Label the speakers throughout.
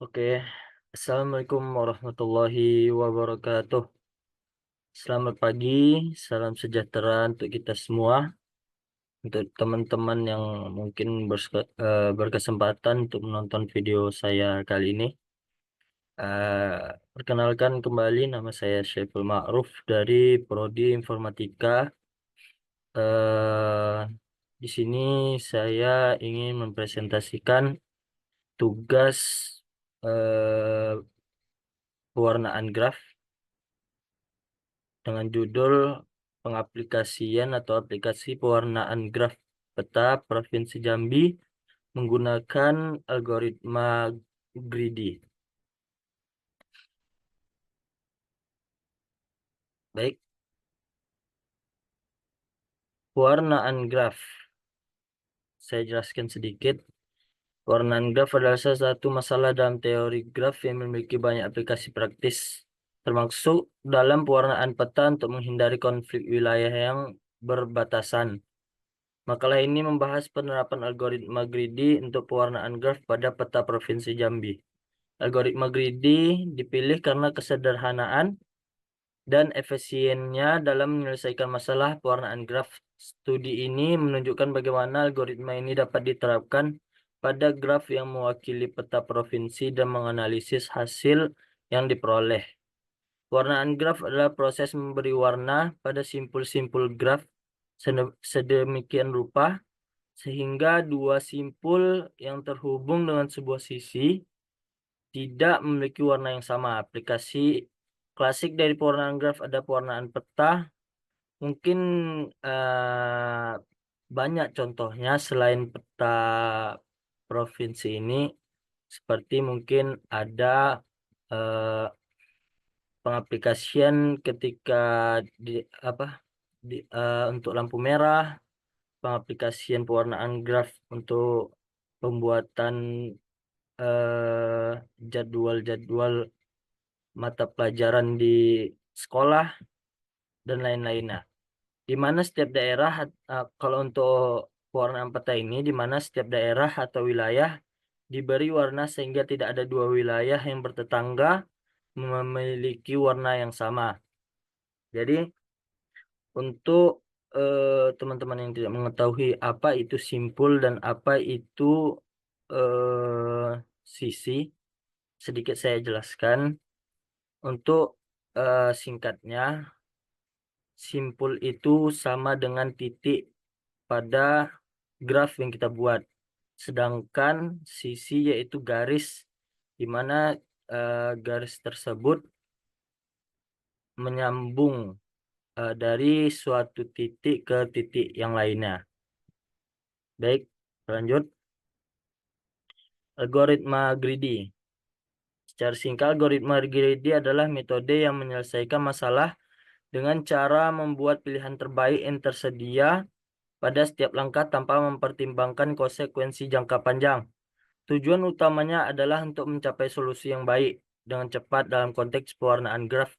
Speaker 1: Oke, Assalamualaikum warahmatullahi wabarakatuh. Selamat pagi, salam sejahtera untuk kita semua. Untuk teman-teman yang mungkin berkesempatan untuk menonton video saya kali ini. Perkenalkan kembali, nama saya Syaiful Ma'ruf dari Prodi Informatika. Eh, di sini saya ingin mempresentasikan tugas eh, pewarnaan graf dengan judul pengaplikasian atau aplikasi pewarnaan graf peta Provinsi Jambi menggunakan algoritma greedy. Baik, pewarnaan graf. Saya jelaskan sedikit. Pewarnaan graf adalah salah satu masalah dalam teori graf yang memiliki banyak aplikasi praktis, termasuk dalam pewarnaan peta untuk menghindari konflik wilayah yang berbatasan. Makalah ini membahas penerapan algoritma greedy untuk pewarnaan graf pada peta Provinsi Jambi. Algoritma greedy dipilih karena kesederhanaan dan efisiennya dalam menyelesaikan masalah pewarnaan graf. Studi ini menunjukkan bagaimana algoritma ini dapat diterapkan pada graf yang mewakili peta provinsi dan menganalisis hasil yang diperoleh. Pewarnaan graf adalah proses memberi warna pada simpul-simpul graf sedemikian rupa sehingga dua simpul yang terhubung dengan sebuah sisi tidak memiliki warna yang sama. Aplikasi klasik dari pewarnaan graf ada pewarnaan peta. Mungkin eh, banyak contohnya selain peta provinsi ini, seperti mungkin ada eh, pengaplikasian ketika di apa untuk lampu merah, pengaplikasian pewarnaan graf untuk pembuatan jadwal-jadwal mata pelajaran di sekolah dan lain-lainnya. Di mana setiap daerah, kalau untuk pewarnaan peta ini, di mana setiap daerah atau wilayah diberi warna sehingga tidak ada dua wilayah yang bertetangga memiliki warna yang sama. Jadi untuk teman-teman yang tidak mengetahui apa itu simpul dan apa itu sisi, sedikit saya jelaskan. Untuk singkatnya, simpul itu sama dengan titik pada graf yang kita buat. Sedangkan sisi yaitu garis, di mana garis tersebut menyambung dari suatu titik ke titik yang lainnya. Baik, lanjut. Algoritma greedy. Secara singkat, algoritma greedy adalah metode yang menyelesaikan masalah dengan cara membuat pilihan terbaik yang tersedia pada setiap langkah tanpa mempertimbangkan konsekuensi jangka panjang. Tujuan utamanya adalah untuk mencapai solusi yang baik dengan cepat dalam konteks pewarnaan graf.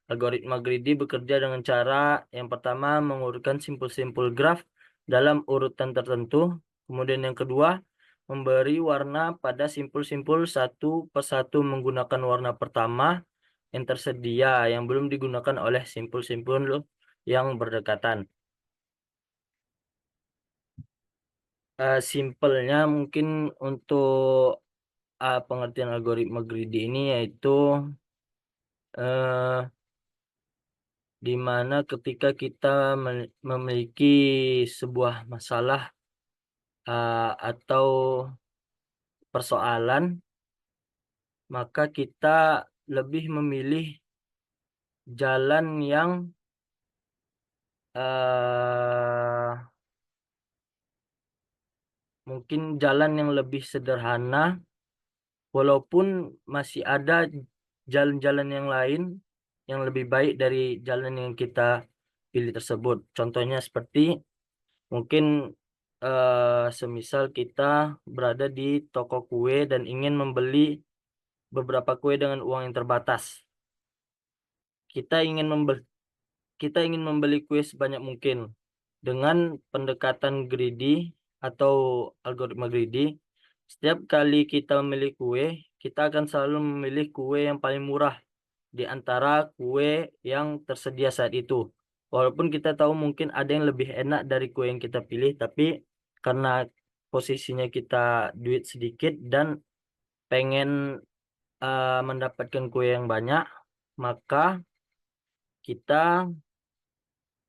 Speaker 1: Algoritma greedy bekerja dengan cara yang pertama mengurutkan simpul-simpul graf dalam urutan tertentu. Kemudian yang kedua, memberi warna pada simpul-simpul satu persatu menggunakan warna pertama yang tersedia yang belum digunakan oleh simpul-simpul yang berdekatan. Simpelnya mungkin untuk pengertian algoritma greedy ini yaitu eh, di mana ketika kita memiliki sebuah masalah atau persoalan, maka kita lebih memilih jalan yang mungkin jalan yang lebih sederhana, walaupun masih ada jalan-jalan yang lain yang lebih baik dari jalan yang kita pilih tersebut. Contohnya seperti mungkin semisal kita berada di toko kue dan ingin membeli beberapa kue dengan uang yang terbatas. Kita ingin membeli kita ingin membeli kue sebanyak mungkin. Dengan pendekatan greedy atau algoritma greedy, setiap kali kita memilih kue, kita akan selalu memilih kue yang paling murah di antara kue yang tersedia saat itu. Walaupun kita tahu mungkin ada yang lebih enak dari kue yang kita pilih, tapi karena posisinya kita duit sedikit dan pengen mendapatkan kue yang banyak, maka kita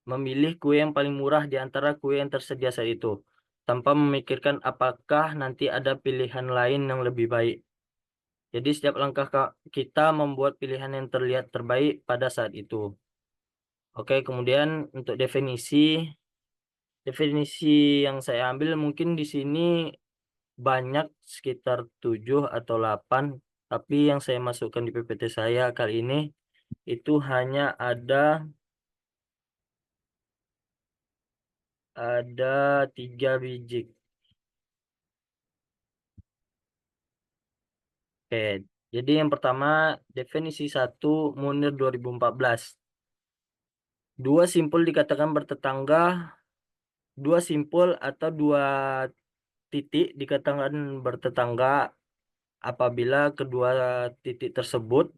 Speaker 1: memilih kue yang paling murah di antara kue yang tersedia saat itu, tanpa memikirkan apakah nanti ada pilihan lain yang lebih baik. Jadi setiap langkah kita membuat pilihan yang terlihat terbaik pada saat itu. Oke, kemudian untuk definisi yang saya ambil mungkin di sini banyak sekitar 7 atau 8, tapi yang saya masukkan di PPT saya kali ini itu hanya ada 3 biji. Oke, jadi yang pertama definisi satu Munir 2014. Dua simpul dikatakan bertetangga, dua simpul atau dua titik dikatakan bertetangga apabila kedua titik tersebut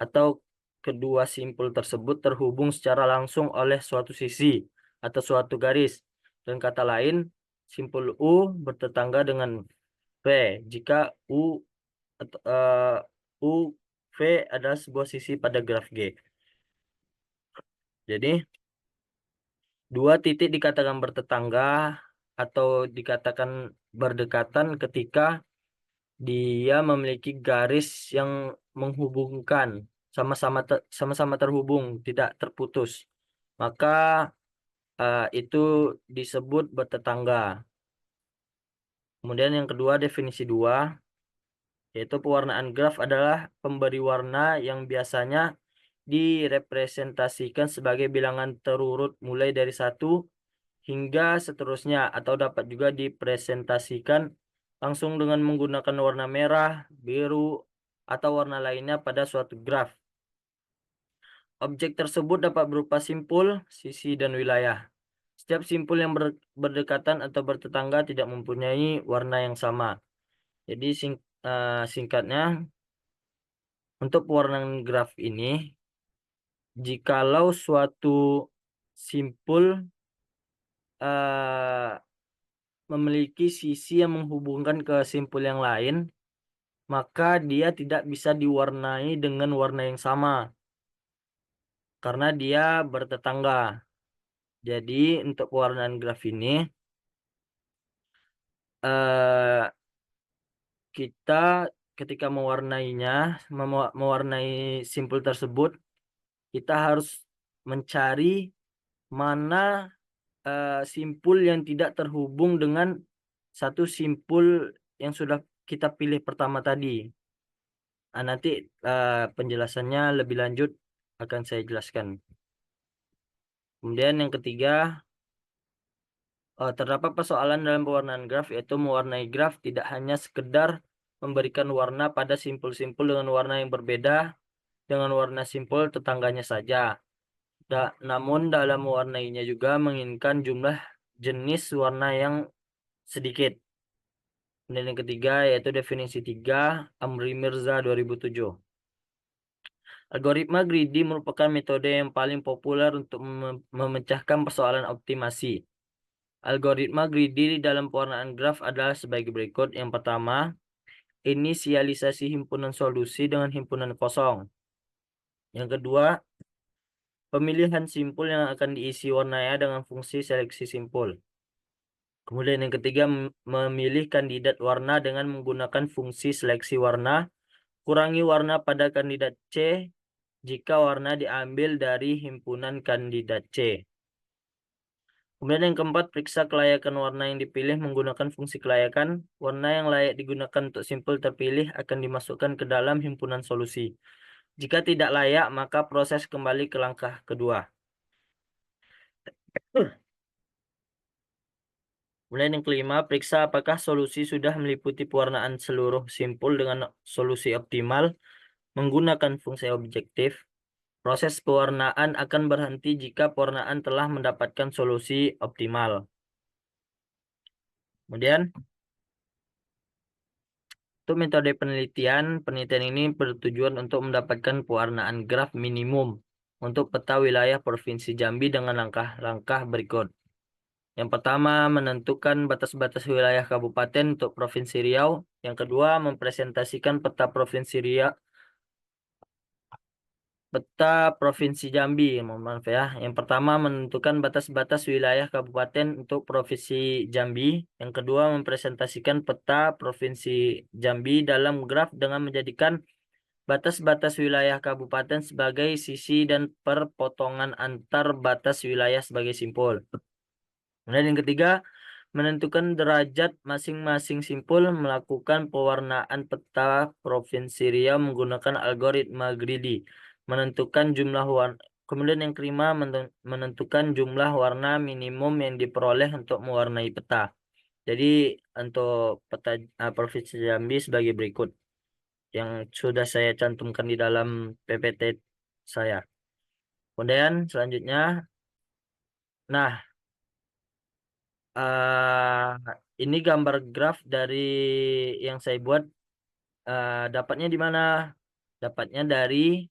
Speaker 1: atau kedua simpul tersebut terhubung secara langsung oleh suatu sisi atau suatu garis. Dan kata lain, simpul U bertetangga dengan V jika atau, U V adalah sebuah sisi pada graf G. Jadi, dua titik dikatakan bertetangga atau dikatakan berdekatan ketika dia memiliki garis yang menghubungkan, sama-sama terhubung, tidak terputus. Maka itu disebut bertetangga. Kemudian yang kedua, definisi dua, yaitu pewarnaan graf adalah pemberi warna yang biasanya direpresentasikan sebagai bilangan terurut mulai dari satu hingga seterusnya, atau dapat juga dipresentasikan langsung dengan menggunakan warna merah, biru, atau warna lainnya pada suatu graf. Objek tersebut dapat berupa simpul, sisi, dan wilayah. Setiap simpul yang berdekatan atau bertetangga tidak mempunyai warna yang sama. Jadi singkatnya, untuk pewarnaan graf ini, jikalau suatu simpul eh, memiliki sisi yang menghubungkan ke simpul yang lain, maka dia tidak bisa diwarnai dengan warna yang sama karena dia bertetangga. Jadi untuk pewarnaan graf ini eh, kita ketika mewarnainya, mewarnai simpul tersebut, kita harus mencari mana simpul yang tidak terhubung dengan satu simpul yang sudah kita pilih pertama tadi. Nanti penjelasannya lebih lanjut akan saya jelaskan. Kemudian yang ketiga, terdapat persoalan dalam pewarnaan graf, yaitu mewarnai graf tidak hanya sekedar memberikan warna pada simpul-simpul dengan warna yang berbeda dengan warna simpul tetangganya saja. Namun dalam mewarnainya juga menginginkan jumlah jenis warna yang sedikit. Dan yang ketiga yaitu definisi 3 Amri Mirza 2007. Algoritma greedy merupakan metode yang paling populer untuk memecahkan persoalan optimasi. Algoritma greedy di dalam pewarnaan graf adalah sebagai berikut. Yang pertama, inisialisasi himpunan solusi dengan himpunan kosong. Yang kedua, pemilihan simpul yang akan diisi warnanya dengan fungsi seleksi simpul. Kemudian yang ketiga, memilih kandidat warna dengan menggunakan fungsi seleksi warna. Kurangi warna pada kandidat C jika warna diambil dari himpunan kandidat C. Kemudian yang keempat, periksa kelayakan warna yang dipilih menggunakan fungsi kelayakan. Warna yang layak digunakan untuk simpul terpilih akan dimasukkan ke dalam himpunan solusi. Jika tidak layak, maka proses kembali ke langkah kedua. Kemudian yang kelima, periksa apakah solusi sudah meliputi pewarnaan seluruh simpul dengan solusi optimal menggunakan fungsi objektif. Proses pewarnaan akan berhenti jika pewarnaan telah mendapatkan solusi optimal. Kemudian, Untuk metode penelitian, penelitian ini bertujuan untuk mendapatkan pewarnaan graf minimum untuk peta wilayah Provinsi Jambi dengan langkah-langkah berikut. Yang pertama, menentukan batas-batas wilayah kabupaten untuk Provinsi Riau. Yang kedua, mempresentasikan peta Provinsi Riau, peta Provinsi Jambi, mohon maaf ya. Yang pertama, menentukan batas-batas wilayah kabupaten untuk Provinsi Jambi. Yang kedua, mempresentasikan peta Provinsi Jambi dalam graf dengan menjadikan batas-batas wilayah kabupaten sebagai sisi dan perpotongan antar batas wilayah sebagai simpul. Kemudian yang ketiga, menentukan derajat masing-masing simpul, melakukan pewarnaan peta Provinsi Riau menggunakan algoritma greedy, menentukan jumlah warna. Kemudian yang kelima, menentukan jumlah warna minimum yang diperoleh untuk mewarnai peta. Jadi untuk peta Provinsi Jambi sebagai berikut yang sudah saya cantumkan di dalam PPT saya. Kemudian selanjutnya, nah, ini gambar graf dari yang saya buat. Dapatnya di mana? Dapatnya dari,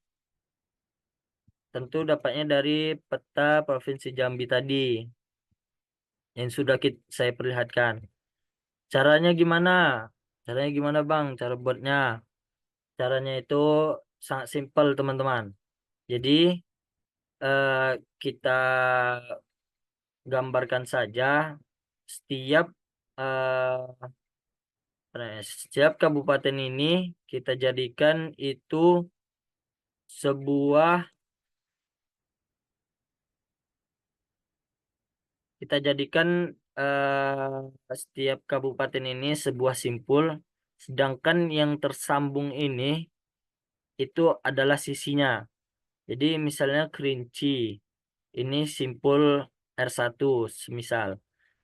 Speaker 1: tentu dapatnya dari peta Provinsi Jambi tadi yang sudah saya perlihatkan. Caranya gimana? Caranya gimana, Bang? Cara buatnya? Caranya itu sangat simpel, teman-teman. Jadi kita gambarkan saja setiap eh, setiap kabupaten ini kita jadikan itu sebuah kita jadikan setiap kabupaten ini sebuah simpul, sedangkan yang tersambung ini itu adalah sisinya. Jadi misalnya Kerinci ini simpul R1 semisal.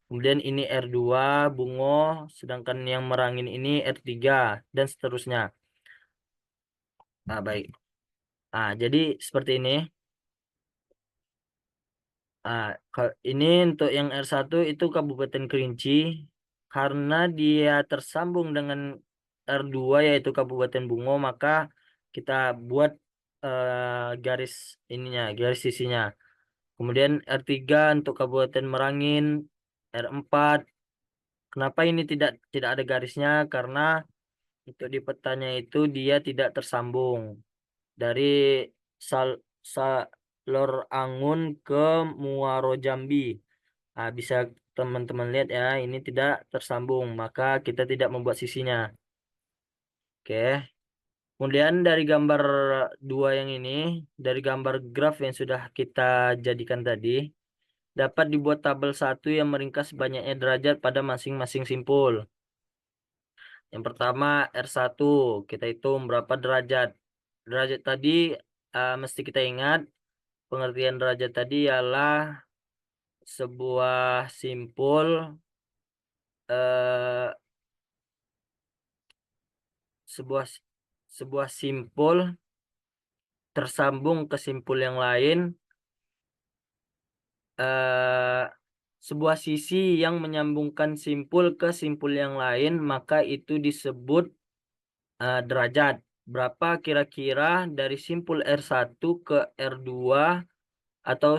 Speaker 1: Kemudian ini R2 Bungo, sedangkan yang Merangin ini R3 dan seterusnya. Nah, baik. Jadi seperti ini. Ini untuk yang R1 itu Kabupaten Kerinci, karena dia tersambung dengan R2 yaitu Kabupaten Bungo, maka kita buat garis ininya, garis sisinya. Kemudian R3 untuk Kabupaten Merangin, R4. Kenapa ini tidak ada garisnya? Karena untuk di petanya itu dia tidak tersambung dari Sal Salor Angun ke Muaro Jambi. Bisa teman-teman lihat ya, ini tidak tersambung, maka kita tidak membuat sisinya. Oke. Kemudian dari gambar dua yang ini, dari gambar graf yang sudah kita jadikan tadi, dapat dibuat tabel satu yang meringkas banyaknya derajat pada masing-masing simpul. Yang pertama R1, kita hitung berapa derajat. Derajat tadi mesti kita ingat, pengertian derajat tadi ialah sebuah simpul eh, sebuah sebuah simpul tersambung ke simpul yang lain, eh, sebuah sisi yang menyambungkan simpul ke simpul yang lain, maka itu disebut derajat. Berapa kira-kira dari simpul R1 ke R2 atau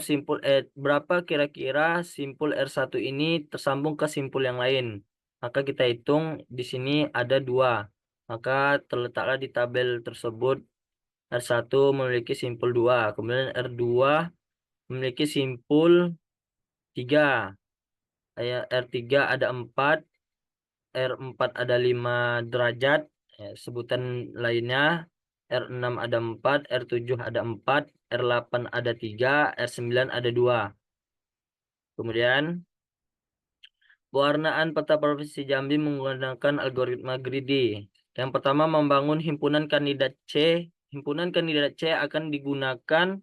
Speaker 1: berapa kira-kira simpul R1 ini tersambung ke simpul yang lain. Maka kita hitung di sini ada dua. Maka terletaklah di tabel tersebut R1 memiliki simpul 2, kemudian R2 memiliki simpul 3. R3 ada 4, R4 ada 5 derajat, sebutan lainnya. R6 ada 4, R7 ada 4, R8 ada 3, R9 ada 2. Kemudian pewarnaan peta Provinsi Jambi menggunakan algoritma greedy. Yang pertama, membangun himpunan kandidat C. Himpunan kandidat C akan digunakan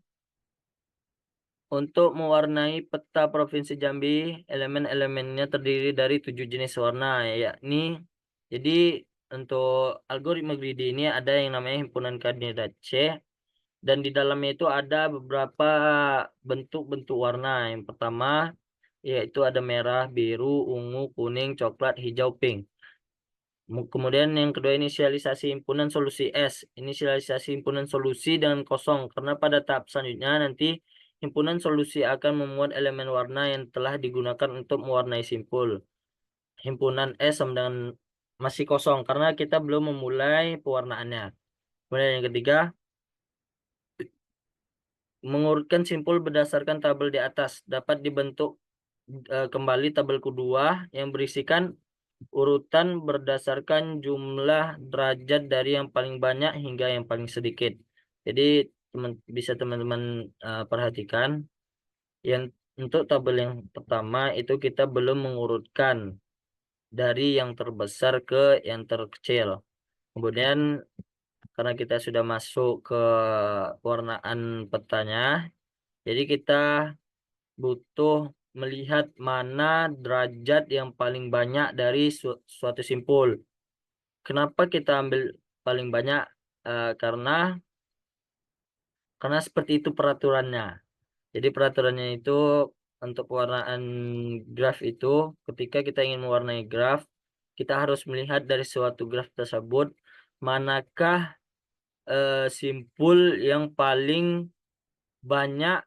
Speaker 1: untuk mewarnai peta Provinsi Jambi. Elemen-elemennya terdiri dari 7 jenis warna, yakni jadi untuk algoritma greedy ini ada yang namanya himpunan kandidat C, dan di dalamnya itu ada beberapa bentuk-bentuk warna. Yang pertama yaitu ada merah, biru, ungu, kuning, coklat, hijau, pink. Kemudian yang kedua, inisialisasi himpunan solusi S. Inisialisasi himpunan solusi dengan kosong, karena pada tahap selanjutnya nanti himpunan solusi akan memuat elemen warna yang telah digunakan untuk mewarnai simpul. Himpunan S sama dengan masih kosong, karena kita belum memulai pewarnaannya. Kemudian yang ketiga, mengurutkan simpul berdasarkan tabel di atas. Dapat dibentuk kembali tabel kedua yang berisikan urutan berdasarkan jumlah derajat dari yang paling banyak hingga yang paling sedikit. Jadi bisa teman-teman perhatikan yang untuk tabel yang pertama itu kita belum mengurutkan dari yang terbesar ke yang terkecil. Kemudian karena kita sudah masuk ke pewarnaan petanya, jadi kita butuh melihat mana derajat yang paling banyak dari suatu simpul. Kenapa kita ambil paling banyak? Karena seperti itu peraturannya. Jadi peraturannya itu untuk pewarnaan graf itu, ketika kita ingin mewarnai graf, kita harus melihat dari suatu graf tersebut manakah simpul yang paling banyak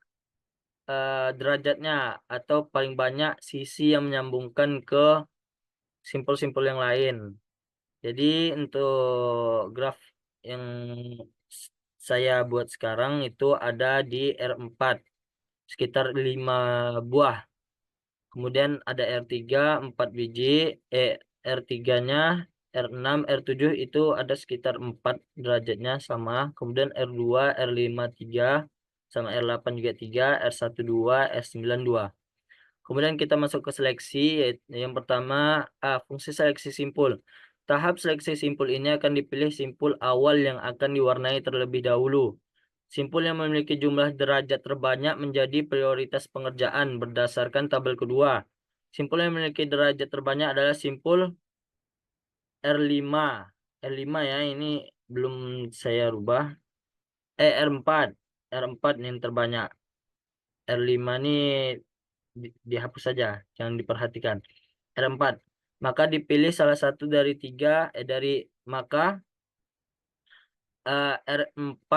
Speaker 1: derajatnya atau paling banyak sisi yang menyambungkan ke simpul-simpul yang lain. Jadi untuk graf yang saya buat sekarang itu ada di R4 sekitar 5 buah. Kemudian ada R3 4 biji, R3-nya, R6, R7 itu ada sekitar 4 derajatnya sama. Kemudian R2, R5 3, sama R8 juga 3, R1 2, R9 2. Kemudian kita masuk ke seleksi, yaitu yang pertama fungsi seleksi simpul. Tahap seleksi simpul ini akan dipilih simpul awal yang akan diwarnai terlebih dahulu. Simpul yang memiliki jumlah derajat terbanyak menjadi prioritas pengerjaan berdasarkan tabel kedua. Simpul yang memiliki derajat terbanyak adalah simpul R5. R5 ya, ini belum saya rubah. R4. R4 yang terbanyak. R5 ini dihapus saja, jangan diperhatikan. R4. Maka dipilih salah satu dari maka R4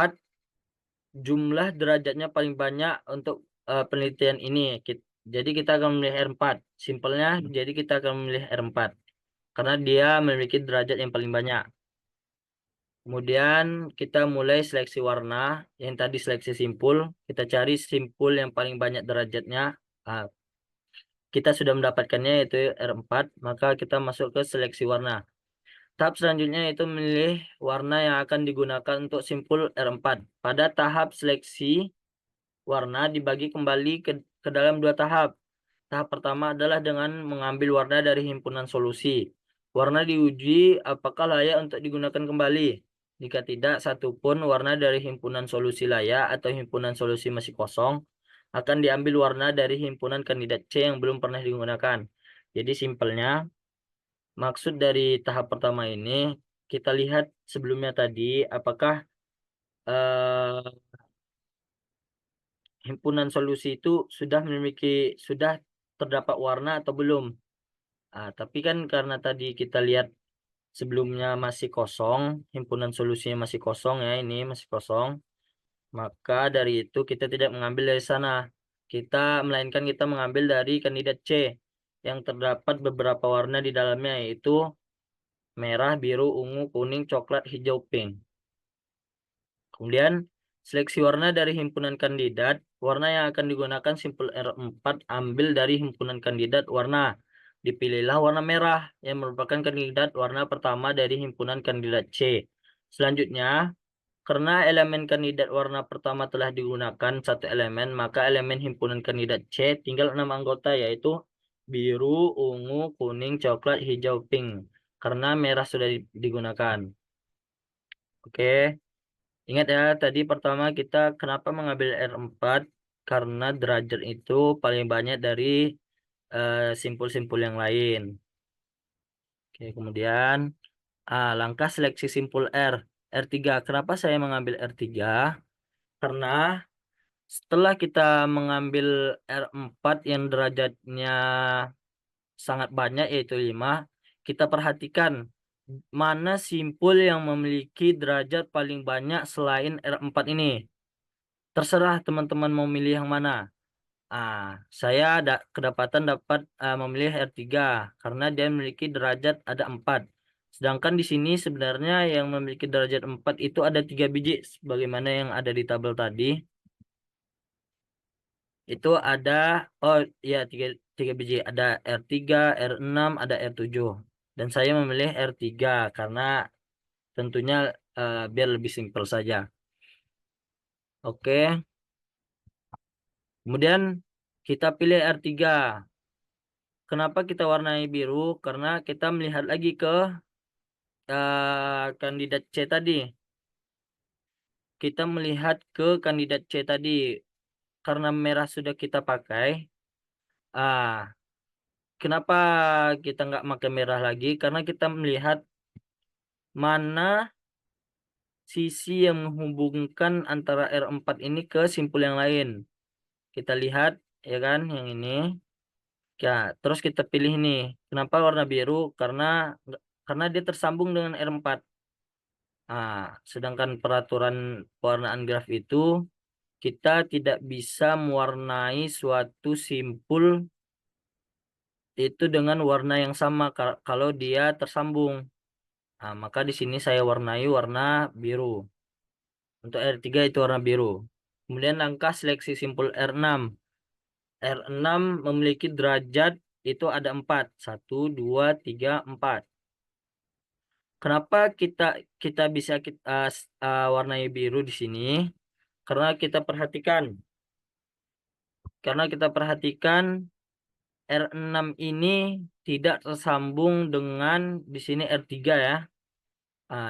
Speaker 1: jumlah derajatnya paling banyak untuk penelitian ini. Jadi kita akan memilih R4. Simpelnya, jadi kita akan memilih R4 karena dia memiliki derajat yang paling banyak. Kemudian kita mulai seleksi warna. Yang tadi seleksi simpul, kita cari simpul yang paling banyak derajatnya. Ah, kita sudah mendapatkannya yaitu R4, maka kita masuk ke seleksi warna. Tahap selanjutnya itu memilih warna yang akan digunakan untuk simpul R4. Pada tahap seleksi warna dibagi kembali ke dalam dua tahap. Tahap pertama adalah dengan mengambil warna dari himpunan solusi. Warna diuji apakah layak untuk digunakan kembali. Jika tidak, satupun warna dari himpunan solusi layak atau himpunan solusi masih kosong, akan diambil warna dari himpunan kandidat C yang belum pernah digunakan. Jadi simpelnya, maksud dari tahap pertama ini, kita lihat sebelumnya tadi, apakah eh, himpunan solusi itu sudah terdapat warna atau belum. Tapi kan karena tadi kita lihat sebelumnya masih kosong, himpunan solusinya masih kosong ya, ini masih kosong. Maka dari itu kita tidak mengambil dari sana. Melainkan kita mengambil dari kandidat C yang terdapat beberapa warna di dalamnya yaitu merah, biru, ungu, kuning, coklat, hijau, pink. Kemudian seleksi warna dari himpunan kandidat. Warna yang akan digunakan simpul R4 ambil dari himpunan kandidat warna. Dipilihlah warna merah yang merupakan kandidat warna pertama dari himpunan kandidat C. Selanjutnya, karena elemen kandidat warna pertama telah digunakan satu elemen, maka elemen himpunan kandidat C tinggal 6 anggota yaitu biru, ungu, kuning, coklat, hijau, pink. Karena merah sudah digunakan. Oke. Ingat ya, tadi pertama kita kenapa mengambil R4? Karena derajat itu paling banyak dari simpul-simpul yang lain. Oke, kemudian langkah seleksi simpul R3. Kenapa saya mengambil R3? Karena setelah kita mengambil R4 yang derajatnya sangat banyak yaitu 5, kita perhatikan mana simpul yang memiliki derajat paling banyak selain R4 ini. Terserah teman-teman mau milih yang mana. Saya ada kedapatan dapat memilih R3 karena dia memiliki derajat ada 4. Sedangkan di sini sebenarnya yang memiliki derajat 4 itu ada 3 biji sebagaimana yang ada di tabel tadi. Itu ada, oh iya, tiga biji, ada R3, R6, ada R7. Dan saya memilih R3 karena tentunya biar lebih simpel saja. Oke, kemudian kita pilih R3. Kenapa kita warnai biru? Karena kita melihat lagi ke kandidat C tadi. Kita melihat ke kandidat C tadi. Karena merah sudah kita pakai. Ah, Kenapa kita nggak pakai merah lagi? Karena kita melihat mana sisi yang menghubungkan antara R4 ini ke simpul yang lain. Kita lihat, ya kan, yang ini. Ya, terus kita pilih ini. Kenapa warna biru? Karena dia tersambung dengan R4. Sedangkan peraturan pewarnaan graf itu kita tidak bisa mewarnai suatu simpul itu dengan warna yang sama kalau dia tersambung. Maka di sini saya warnai warna biru. Untuk R3 itu warna biru. Kemudian langkah seleksi simpul R6. R6 memiliki derajat itu ada 4. 1, 2, 3, 4. Kenapa kita kita bisa warnai biru di sini? Karena kita perhatikan. Karena kita perhatikan R6 ini tidak tersambung dengan di sini R3 ya.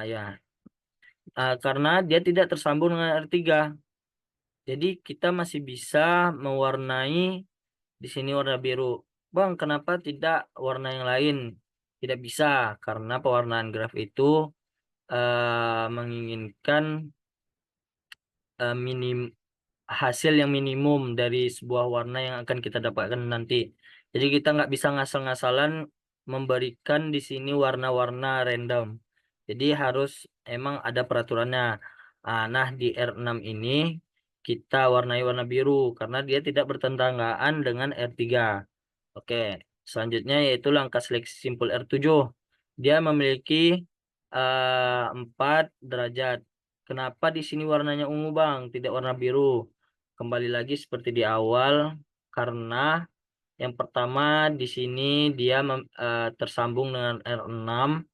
Speaker 1: Ya. Karena dia tidak tersambung dengan R3. Jadi kita masih bisa mewarnai di sini warna biru. Bang, kenapa tidak warna yang lain? Tidak bisa karena pewarnaan graf itu menginginkan minim hasil yang minimum dari sebuah warna yang akan kita dapatkan nanti. Jadi kita nggak bisa ngasal-ngasalan memberikan di sini warna-warna random. Jadi harus emang ada peraturannya. Nah, di R6 ini kita warnai warna biru karena dia tidak bertentangan dengan R3. Oke, selanjutnya yaitu langkah seleksi simpul R7. Dia memiliki 4 derajat. Kenapa di sini warnanya ungu, Bang? Tidak warna biru. Kembali lagi seperti di awal, karena yang pertama di sini dia tersambung dengan R6,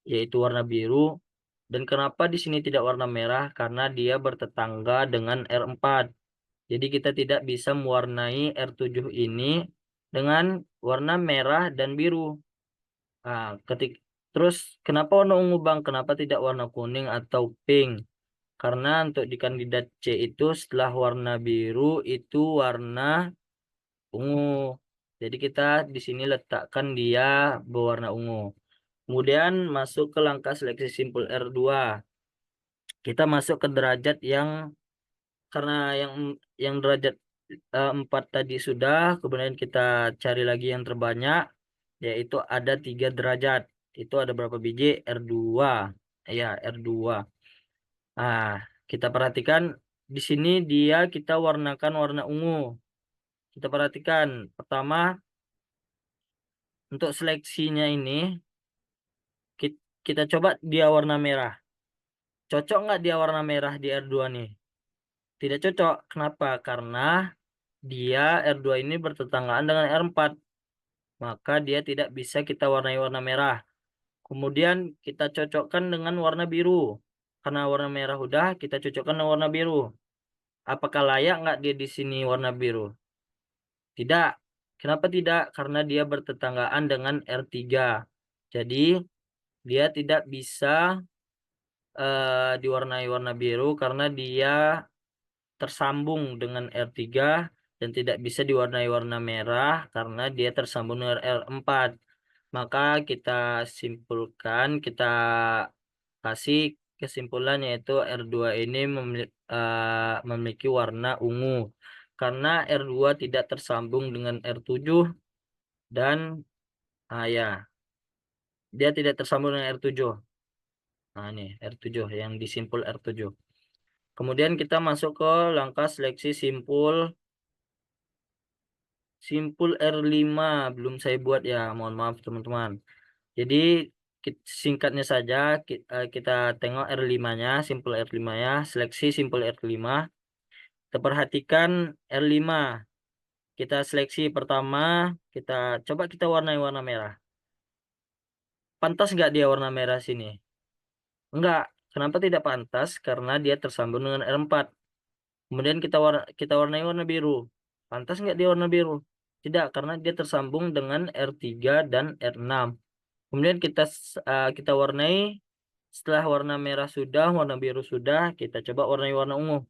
Speaker 1: yaitu warna biru. Dan kenapa di sini tidak warna merah? Karena dia bertetangga dengan R4. Jadi kita tidak bisa mewarnai R7 ini dengan warna merah dan biru. Nah, ketik Terus kenapa warna ungu, Bang? Kenapa tidak warna kuning atau pink? Karena untuk di kandidat C itu setelah warna biru itu warna ungu. Jadi kita di sini letakkan dia berwarna ungu. Kemudian masuk ke langkah seleksi simpul R2. Kita masuk ke derajat yang karena yang derajat 4 tadi sudah, kemudian kita cari lagi yang terbanyak, yaitu ada 3 derajat. Itu ada berapa biji? R2. Ya, R2. Nah, kita perhatikan di sini dia kita warnakan warna ungu. Kita perhatikan pertama untuk seleksinya ini kita coba dia warna merah. Cocok nggak dia warna merah di R2 nih? Tidak cocok. Kenapa? Karena dia R2 ini bertetanggaan dengan R4. Maka dia tidak bisa kita warnai warna merah. Kemudian kita cocokkan dengan warna biru. Karena warna merah udah, kita cocokkan dengan warna biru. Apakah layak nggak dia di sini warna biru? Tidak. Kenapa tidak? Karena dia bertetanggaan dengan R3. Jadi dia tidak bisa diwarnai warna biru karena dia tersambung dengan R3 dan tidak bisa diwarnai warna merah karena dia tersambung dengan R4. Maka kita simpulkan, kita kasih kesimpulan yaitu R2 ini memiliki warna ungu. Karena R2 tidak tersambung dengan R7 dan ya, dia tidak tersambung dengan R7. Nah, ini R7 yang disimpul R7. Kemudian kita masuk ke langkah seleksi simpul R5. Belum saya buat ya, mohon maaf teman-teman. Jadi singkatnya saja kita tengok R5-nya, simpul R5-nya, seleksi simpul R5. Kita perhatikan R5. Kita seleksi pertama, kita coba kita warnai warna merah. Pantas nggak dia warna merah sini? Enggak. Kenapa tidak pantas? Karena dia tersambung dengan R4. Kemudian kita warnai warna biru. Pantas nggak dia warna biru? Tidak, karena dia tersambung dengan R3 dan R6. Kemudian kita warnai, setelah warna merah sudah, warna biru sudah, kita coba warnai warna ungu.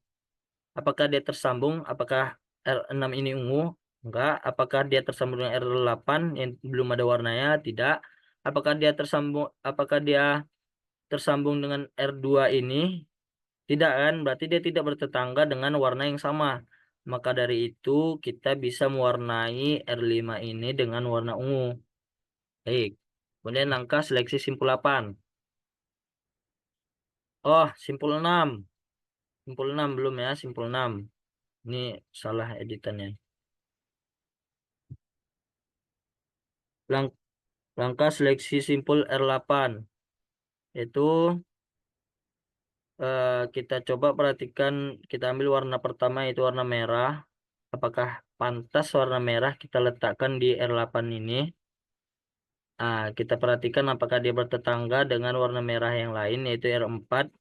Speaker 1: Apakah dia tersambung? Apakah R6 ini ungu? Enggak. Apakah dia tersambung dengan R8 yang belum ada warnanya? Tidak. Apakah dia tersambung dengan R2 ini? Tidak kan? Berarti dia tidak bertetangga dengan warna yang sama. Maka dari itu kita bisa mewarnai R5 ini dengan warna ungu. Baik. Kemudian langkah seleksi simpul 8. Oh, simpul 6. Simpul 6 belum ya, simpul 6. Ini salah editannya. Lang- Langkah seleksi simpul R8. Itu kita coba perhatikan, kita ambil warna pertama itu warna merah. Apakah pantas warna merah kita letakkan di R8 ini? Kita perhatikan apakah dia bertetangga dengan warna merah yang lain yaitu R4.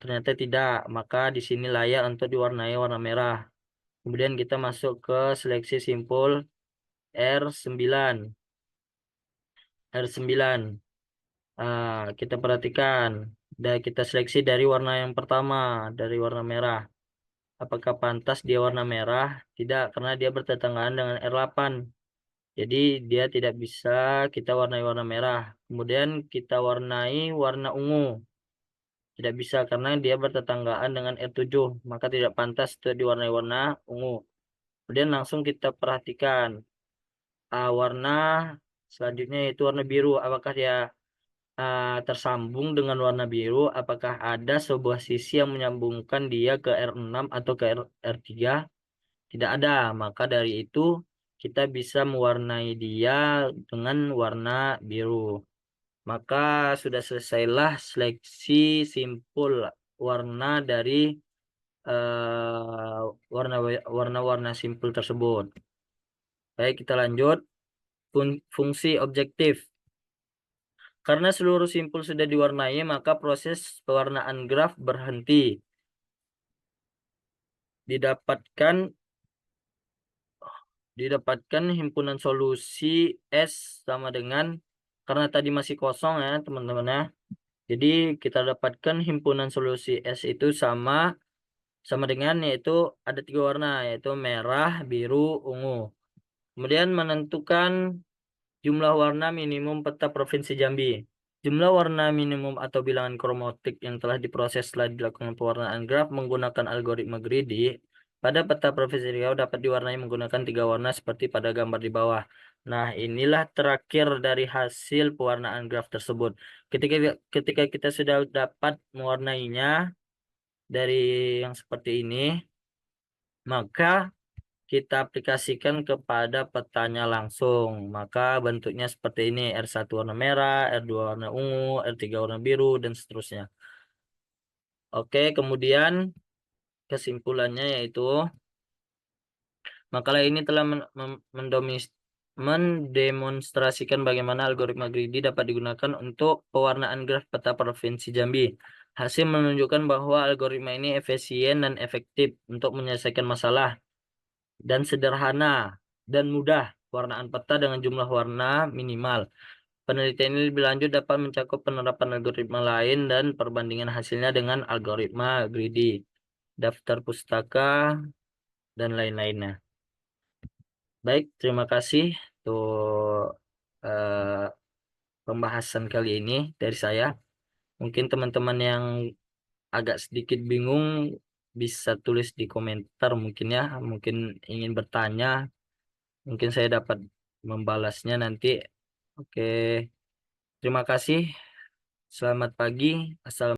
Speaker 1: Ternyata tidak, maka di sini layak untuk diwarnai warna merah. Kemudian kita masuk ke seleksi simpul R9. R9. Kita perhatikan dan kita seleksi dari warna yang pertama, dari warna merah. Apakah pantas dia warna merah? Tidak, karena dia bertetanggaan dengan R8. Jadi dia tidak bisa kita warnai warna merah. Kemudian kita warnai warna ungu. Tidak bisa karena dia bertetanggaan dengan R7. Maka tidak pantas untuk diwarnai warna ungu. Kemudian langsung kita perhatikan warna selanjutnya yaitu warna biru. Apakah dia tersambung dengan warna biru? Apakah ada sebuah sisi yang menyambungkan dia ke R6 atau ke R3? Tidak ada. Maka dari itu kita bisa mewarnai dia dengan warna biru. Maka sudah selesailah seleksi simpul warna dari eh, warna-warna simpul tersebut. Baik, kita lanjut. Fungsi objektif. Karena seluruh simpul sudah diwarnai, maka proses pewarnaan graf berhenti. Didapatkan didapatkan himpunan solusi S sama dengan, karena tadi masih kosong ya teman-teman ya. Jadi kita dapatkan himpunan solusi S itu sama sama dengan yaitu ada tiga warna yaitu merah, biru, ungu. Kemudian menentukan jumlah warna minimum peta Provinsi Jambi. Jumlah warna minimum atau bilangan kromatik yang telah diproses setelah dilakukan pewarnaan graf menggunakan algoritma greedy pada peta Provinsi Riau dapat diwarnai menggunakan tiga warna seperti pada gambar di bawah. Nah, inilah terakhir dari hasil pewarnaan graf tersebut. Ketika ketika kita sudah dapat mewarnainya dari yang seperti ini, maka kita aplikasikan kepada petanya langsung. Maka bentuknya seperti ini, R1 warna merah, R2 warna ungu, R3 warna biru, dan seterusnya. Oke, kemudian kesimpulannya yaitu makalah ini telah mendemonstrasikan bagaimana algoritma greedy dapat digunakan untuk pewarnaan graf peta Provinsi Jambi. Hasil menunjukkan bahwa algoritma ini efisien dan efektif untuk menyelesaikan masalah dan sederhana dan mudah warnaan peta dengan jumlah warna minimal. Penelitian ini lebih lanjut dapat mencakup penerapan algoritma lain dan perbandingan hasilnya dengan algoritma greedy, daftar pustaka, dan lain-lainnya. Baik, terima kasih untuk eh, pembahasan kali ini dari saya. Mungkin teman-teman yang agak sedikit bingung bisa tulis di komentar mungkin ya, mungkin ingin bertanya. Mungkin saya dapat membalasnya nanti. Oke, Terima kasih. Selamat pagi. Assalamualaikum.